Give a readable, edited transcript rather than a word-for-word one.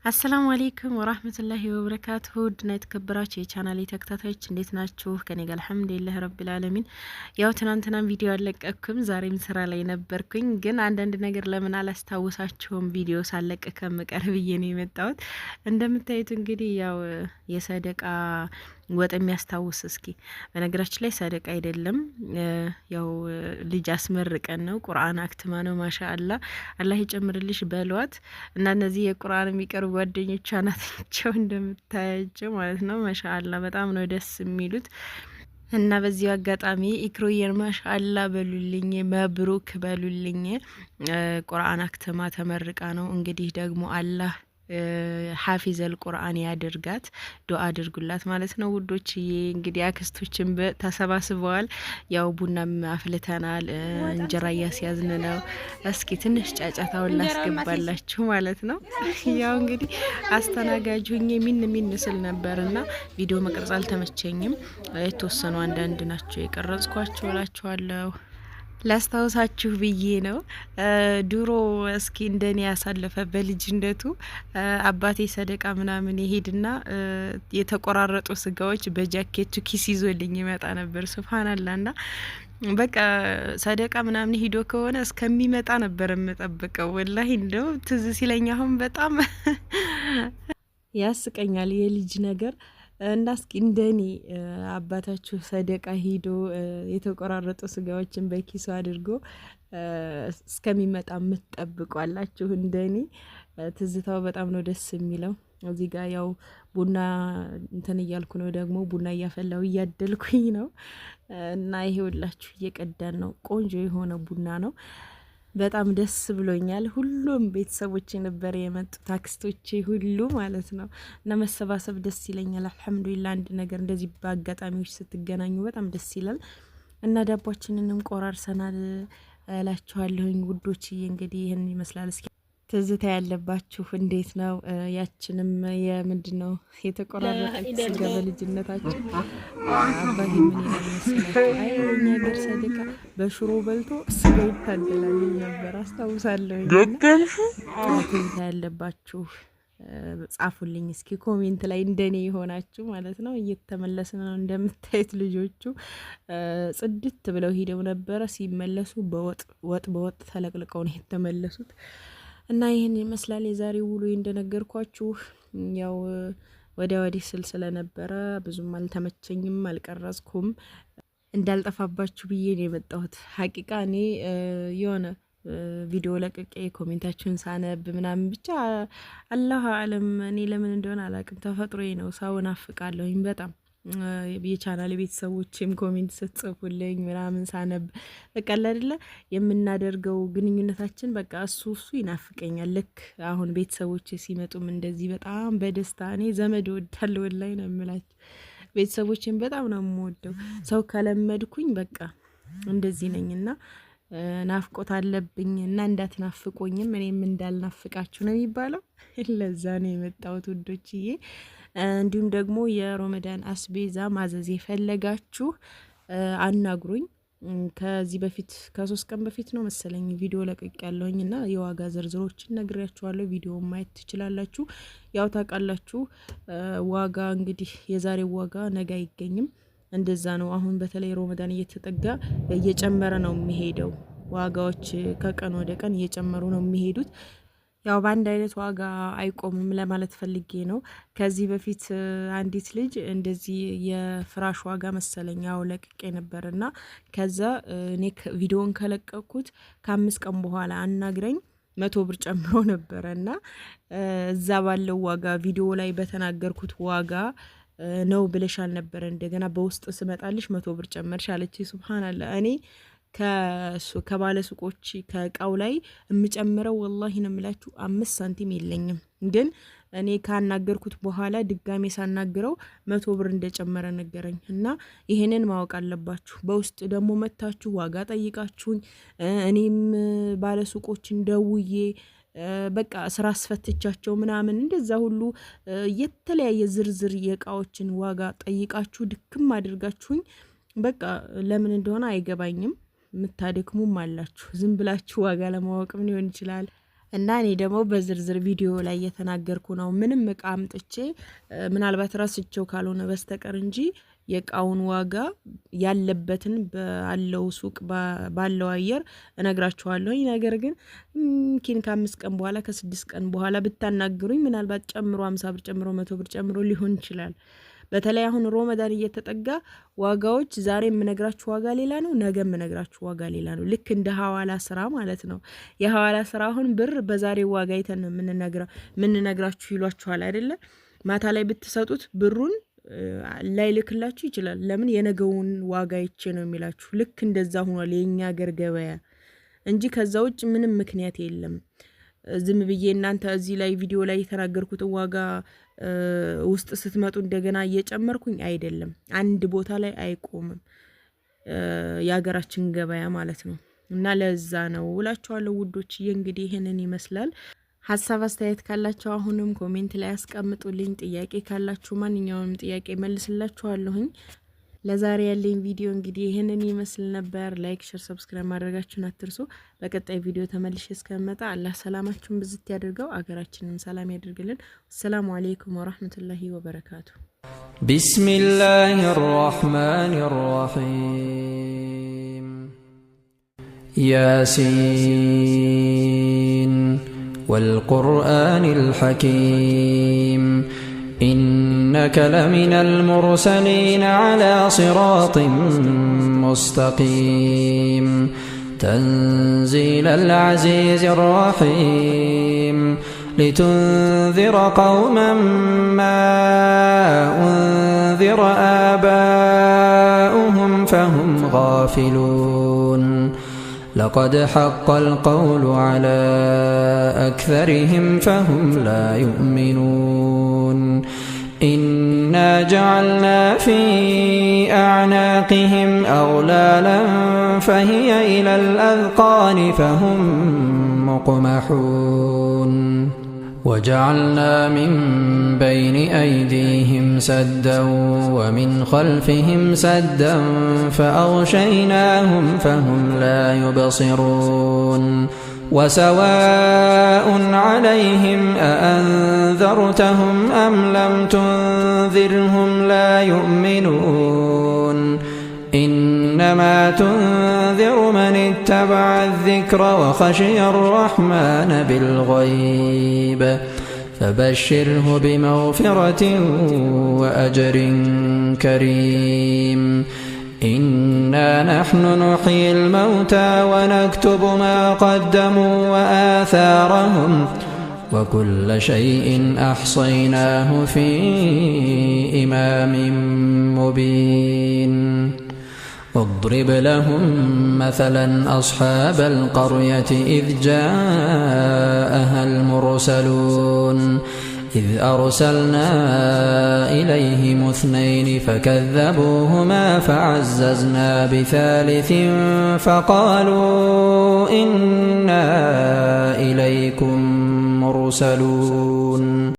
አሰላሙ አለይኩም ወራህመቱላሂ ወበረካቱሁ ድና የተከበራችሁ የቻናሌ ተከታታዮች እንዴት ናችሁ? ከኔ ጋር አልሐምዱሊላህ ረቢል ዓለሚን። ያው ትናንትናም ቪዲዮ አለቀኩም፣ ዛሬም ስራ ላይ ነበርኩኝ። ግን አንዳንድ ነገር ለምን አላስታውሳችሁም ቪዲዮ ሳለቅ ከምቀር ብዬ ነው የመጣሁት። እንደምታዩት እንግዲህ ያው የሰደቃ ወጥ የሚያስታውስ እስኪ በነገራችን ላይ ሰደቃ አይደለም፣ ያው ልጅ አስመርቀን ነው። ቁርአን አክትማ ነው። ማሻአላ አላህ ይጨምርልሽ በሏት እና እነዚህ የቁርአን የሚቀርቡ ጓደኞቿ ናቸው እንደምታያቸው ማለት ነው። ማሻአላ በጣም ነው ደስ የሚሉት። እና በዚህ አጋጣሚ ኢክሮየር ማሻአላ በሉልኝ፣ መብሩክ በሉልኝ። ቁርአን አክትማ ተመርቃ ነው እንግዲህ ደግሞ አላህ ሐፊዘል ቁርአን ያድርጋት። ዱአ አድርጉላት ማለት ነው ውዶች። እንግዲህ አክስቶችን ተሰባስበዋል። ያው ቡናም አፍልተናል፣ እንጀራ እያስያዝን ነው። እስኪ ትንሽ ጫጫታውን ላስገባላችሁ ማለት ነው። ያው እንግዲህ አስተናጋጅ ሁኜ ሚን ስል ነበርና ቪዲዮ መቅረጽ አልተመቸኝም። የተወሰኑ አንዳንድ ናቸው የቀረጽኳቸው እላችኋለሁ። ላስታውሳችሁ ብዬ ነው። ድሮ እስኪ እንደኔ ያሳለፈ በልጅነቱ አባቴ ሰደቃ ምናምን ይሄድና የተቆራረጡ ስጋዎች በጃኬቱ ኪስ ይዞልኝ ይመጣ ነበር። ሱብሃንአላህ። ና በቃ ሰደቃ ምናምን ሂዶ ከሆነ እስከሚመጣ ነበር የምጠብቀው። ወላሂ እንደው ትዝ ሲለኝ አሁን በጣም ያስቀኛል የልጅ ነገር። እና እስኪ እንደኔ አባታችሁ ሰደቃ ሂዶ የተቆራረጡ ስጋዎችን በኪሱ አድርጎ እስከሚመጣ የምትጠብቋላችሁ? እንደኔ ትዝታው በጣም ነው ደስ የሚለው። እዚህ ጋር ያው ቡና እንትን እያልኩ ነው፣ ደግሞ ቡና እያፈላው እያደልኩኝ ነው። እና ይሄ ሁላችሁ እየቀዳን ነው። ቆንጆ የሆነ ቡና ነው። በጣም ደስ ብሎኛል። ሁሉም ቤተሰቦቼ ነበር የመጡት፣ አክስቶቼ ሁሉ ማለት ነው። እና መሰባሰብ ደስ ይለኛል። አልሐምዱሊላህ አንድ ነገር እንደዚህ በአጋጣሚዎች ስትገናኙ በጣም ደስ ይላል። እና ዳቧችንንም ቆራርሰናል እላችኋለሁኝ ውዶችዬ። እንግዲህ ይህን ይመስላል። እስኪ ትዝታ ያለባችሁ እንዴት ነው? ያችንም የምንድን ነው የተቆራረጠች ስጋ በልጅነታችን አባቴ ምን ይላል መሰላችሁ? አይ እኛ ሀገር ሰደቃ በሽሮ በልቶ ስጋ ይታደላል ነበር አስታውሳለሁ። ትዝታ ያለባችሁ ጻፉልኝ እስኪ ኮሜንት ላይ እንደኔ የሆናችሁ ማለት ነው። እየተመለስን ነው እንደምታዩት። ልጆቹ ጽድት ብለው ሂደው ነበረ። ሲመለሱ በወጥ ተለቅልቀው ነው የተመለሱት። እና ይህን ይመስላል የዛሬ ውሎ። እንደነገርኳችሁ ያው ወዲያ ወዲህ ስል ስለነበረ ብዙም አልተመቸኝም፣ አልቀረጽኩም። እንዳልጠፋባችሁ ብዬ ነው የመጣሁት። ሀቂቃ እኔ የሆነ ቪዲዮ ለቅቄ ኮሜንታችሁን ሳነብ ምናምን ብቻ አላህ አለም፣ እኔ ለምን እንደሆነ አላቅም፣ ተፈጥሮዬ ነው። ሰውን አፍቃለሁኝ በጣም። የቻናል ቤተሰቦችም ኮሜንት ስትጽፉልኝ ምናምን ሳነብ በቃ አይደለ የምናደርገው ግንኙነታችን በቃ እሱ ይናፍቀኛል። ልክ አሁን ቤተሰቦች ሲመጡም እንደዚህ በጣም በደስታ እኔ ዘመድ ወዳለሁ ወላሂ ነው የምላችሁ። ቤተሰቦችን በጣም ነው የምወደው። ሰው ከለመድኩኝ በቃ እንደዚህ ነኝና ናፍቆት አለብኝ እና እንዳትናፍቆኝም እኔም እንዳልናፍቃችሁ ነው የሚባለው። ለዛ ነው የመጣሁት ውዶችዬ። እንዲሁም ደግሞ የሮመዳን አስቤዛ ማዘዝ የፈለጋችሁ አናግሩኝ። ከዚህ በፊት ከ3 ቀን በፊት ነው መሰለኝ ቪዲዮ ለቅቅ ያለሁኝ እና የዋጋ ዝርዝሮችን ነግሬያችኋለሁ። ቪዲዮ ማየት ትችላላችሁ። ያው ታውቃላችሁ ዋጋ እንግዲህ የዛሬው ዋጋ ነገ አይገኝም። እንደዛ ነው። አሁን በተለይ ሮመዳን እየተጠጋ እየጨመረ ነው የሚሄደው። ዋጋዎች ከቀን ወደ ቀን እየጨመሩ ነው የሚሄዱት። ያው በአንድ አይነት ዋጋ አይቆምም ለማለት ፈልጌ ነው። ከዚህ በፊት አንዲት ልጅ እንደዚህ የፍራሽ ዋጋ መሰለኝ ያው ለቅቄ ነበርና ከዛ እኔ ቪዲዮን ከለቀኩት ከ5 ቀን በኋላ አናግረኝ 100 ብር ጨምሮ ነበረና እዛ ባለው ዋጋ ቪዲዮ ላይ በተናገርኩት ዋጋ ነው ብለሻል ነበር። እንደገና በውስጥ ስመጣልሽ 100 ብር ጨመርሽ አለች። ሱብሃንአላህ። እኔ ከባለ ሱቆች ከእቃው ላይ የምጨምረው ወላሂ ነው የምላችሁ 5 ሳንቲም የለኝም። ግን እኔ ካናገርኩት በኋላ ድጋሜ ሳናግረው 100 ብር እንደጨመረ ነገረኝ። እና ይሄንን ማወቅ አለባችሁ። በውስጥ ደግሞ መታችሁ ዋጋ ጠይቃችሁኝ እኔም ባለ ሱቆችን ደውዬ በቃ ስራ አስፈትቻቸው ምናምን እንደዛ ሁሉ የተለያየ ዝርዝር የእቃዎችን ዋጋ ጠይቃችሁ ድክም አድርጋችሁኝ በቃ ለምን እንደሆነ አይገባኝም። የምታደክሙም አላችሁ። ዝም ብላችሁ ዋጋ ለማወቅም ሊሆን ይችላል። እና እኔ ደግሞ በዝርዝር ቪዲዮ ላይ እየተናገርኩ ነው። ምንም እቃ አምጥቼ ምናልባት ራስቸው ካልሆነ በስተቀር እንጂ የእቃውን ዋጋ ያለበትን ባለው ሱቅ ባለው አየር እነግራችኋለሁ። ነገር ግን ኪን ከ5 ቀን በኋላ ከ6 ቀን በኋላ ብታናግሩኝ ምናልባት ጨምሮ 50 ብር ጨምሮ 100 ብር ጨምሮ ሊሆን ይችላል። በተለይ አሁን ሮመዳን እየተጠጋ ዋጋዎች ዛሬ የምነግራችሁ ዋጋ ሌላ ነው፣ ነገ የምነግራችሁ ዋጋ ሌላ ነው። ልክ እንደ ሐዋላ ስራ ማለት ነው። የሐዋላ ስራ አሁን ብር በዛሬው ዋጋ አይተን ነው የምንነግራችሁ ይሏችኋል አይደለ? ማታ ላይ ብትሰጡት ብሩን ላይ ልክላችሁ ይችላል። ለምን የነገውን ዋጋ ይቼ ነው የሚላችሁ። ልክ እንደዛ ሆኗል የኛ ሀገር ገበያ እንጂ ከዛ ውጭ ምንም ምክንያት የለም። ዝም ብዬ እናንተ እዚህ ላይ ቪዲዮ ላይ የተናገርኩት ዋጋ ውስጥ ስትመጡ እንደገና እየጨመርኩኝ አይደለም። አንድ ቦታ ላይ አይቆምም የሀገራችን ገበያ ማለት ነው። እና ለዛ ነው እላችኋለሁ ውዶችዬ። እንግዲህ ይሄንን ይመስላል። ሀሳብ አስተያየት ካላችሁ አሁንም ኮሜንት ላይ አስቀምጡልኝ። ጥያቄ ካላችሁ ማንኛውንም ጥያቄ መልስላችኋለሁኝ። ለዛሬ ያለኝ ቪዲዮ እንግዲህ ይሄንን ይመስል ነበር። ላይክ፣ ሼር፣ ሰብስክራይብ ማድረጋችሁን አትርሱ። በቀጣይ ቪዲዮ ተመልሼ እስከመጣ አላህ ሰላማችሁን ብዝት ያድርገው፣ አገራችንን ሰላም ያድርግልን። ሰላም አለይኩም ወራህመቱላሂ ወበረካቱ። ቢስሚላሂር ረህማኒር ረሂም ያሲን ወልቁርአኒል ሐኪም إنك لمن المرسلين على صراط مستقيم تنزيل العزيز الرحيم لتنذر قوما ما أنذر آباؤهم فهم غافلون لقد حق القول على أكثرهم فهم لا يؤمنون إنا جعلنا في أعناقهم أغلالا فهي إلى الأذقان فهم مقمحون وجعلنا من بين أيديهم سدا ومن خلفهم سدا فأغشيناهم فهم لا يبصرون وسواء عليهم أأنذرتهم أم لم تنذرهم لا يؤمنون إنما تنذر من اتبع الذكر وخشي الرحمن بالغيب فبشره بمغفرة وأجر كريم إنا نحن نحيي الموتى ونكتب ما قدموا وآثارهم وكل شيء أحصيناه في إمام مبين واضرب لهم مثلا أصحاب القرية إذ جاءها المرسلون إذ أرسلنا إليهم 2 فكذبوهما فعززنا بثالث فقالوا إنا إليكم مرسلون